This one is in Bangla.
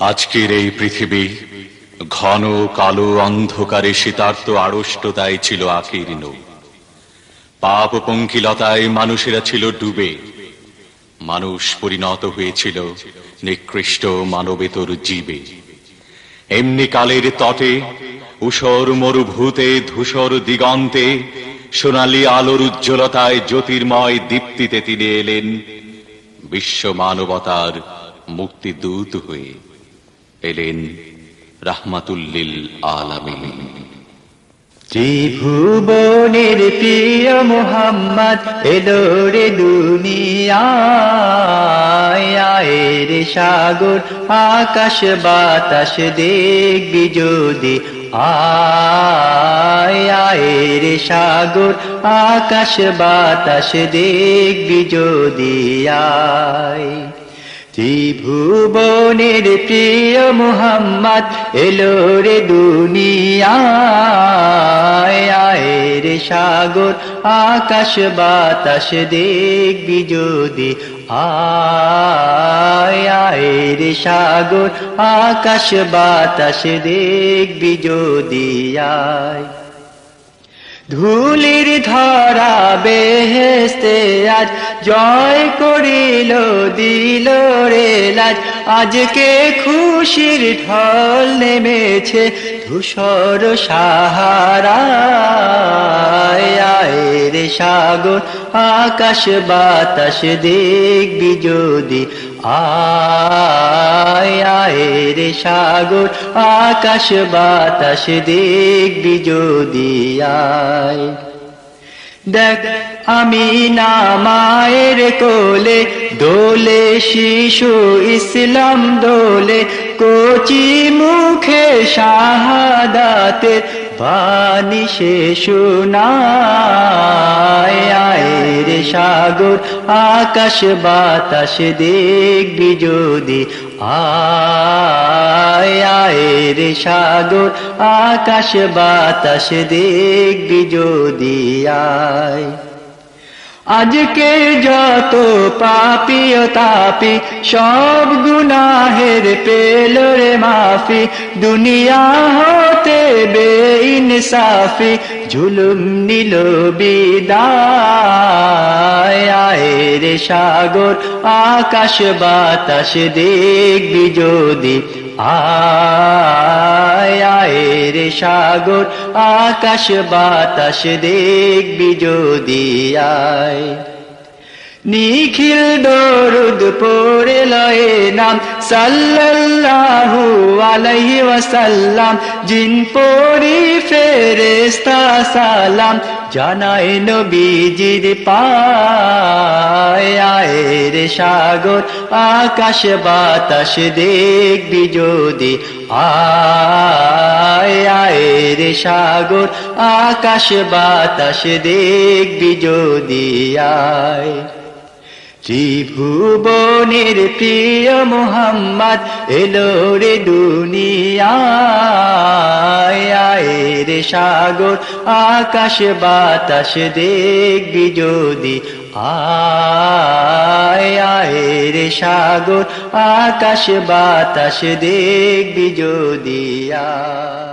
আজকের এই পৃথিবী ঘন কালো অন্ধকারে শীতার্ত আড়ষ্টতায় ছিল আকীর্ণ। পাপ পঙ্কিলতায় মানুষেরা ছিল ডুবে। মানুষ পরিণত হয়েছিল নিকৃষ্ট মানবেতর জীবে। এমনি কালের তটে ঊষর মরুভূতে ধূসর দিগন্তে সোনালী আলোর উজ্জ্বলতায় জ্যোতির্ময় দীপ্তিতে তিনি এলেন বিশ্ব মানবতার মুক্তিদূত হয়ে। এলেন রাহমাতুল আলামিন। ত্রিভুবনের প্রিয় মুহাম্মদ এলো রে দুনিয়ায়। আয় রে সাগর আকাশ বাতাস দেখবি যদি, আয় আয় রে সাগর আকাশ বাতাস দেখবি যদি আয়। ত্রিভুবনের প্রিয় মুহাম্মদ এলো রে দুনিয়ায়। আয় রে সাগর আকাশ বাতাস দেখবি যদি, আয় আয় রে সাগর আকাশ বাতাস দেখবি যদি আয়। ধুলির ধরা বেহেশতে আজ জয় করিল দিল রে লাজ। আজকে খুশির ঢল নেমেছে ধূসর সাহারায়। আয় রে সাগর আকাশ বাতাস দেখবি যদি, আয় আয় রে সাগর আকাশ বাতাস দেখবি যদি আয়। দেখ আমি না মায়ের কোলে দোলে শিশু ইসলাম দোলে, কচি মুখে শাহাদাতে বাণী সে শোনায়। আয় রে সাগর আকাশ বাতাস দেখবি যদি, আয় আয় রে সাগর আকাশ বাতাস দেখবি যদি আয়। আজকে যত পাপী ও তাপী সব গুনাহের পেল রে মাফি, দুনিয়া হতে বেইনসাফি জুলুম নিল বিদায়। আয় রে সাগর আকাশ বাতাস দেখবি যদি, আয় আয় রে সাগর আকাশ বাতাস দেখবি যদি আয়। নিখিল দরুদ পড়ে লয়ে নাম সাল্লাল্লাহু আলাইহি ওয়াসাল্লাম, জিন পরি ফেরেশতা সালাম জানায় নবীজির পায়। আয় রে সাগর আকাশ বাতাস দেখবি যদি, আয় আয় রে সাগর আকাশ বাতাস দেখবি যদি আয়। ত্রিভুবনের প্রিয় মুহাম্মদ এলো রে দুনিয়ায়। আয় রে সাগর আকাশ বাতাস দেখবি যদি, আয় আয় রে সাগর আকাশ বাতাস দেখবি যদি আয়।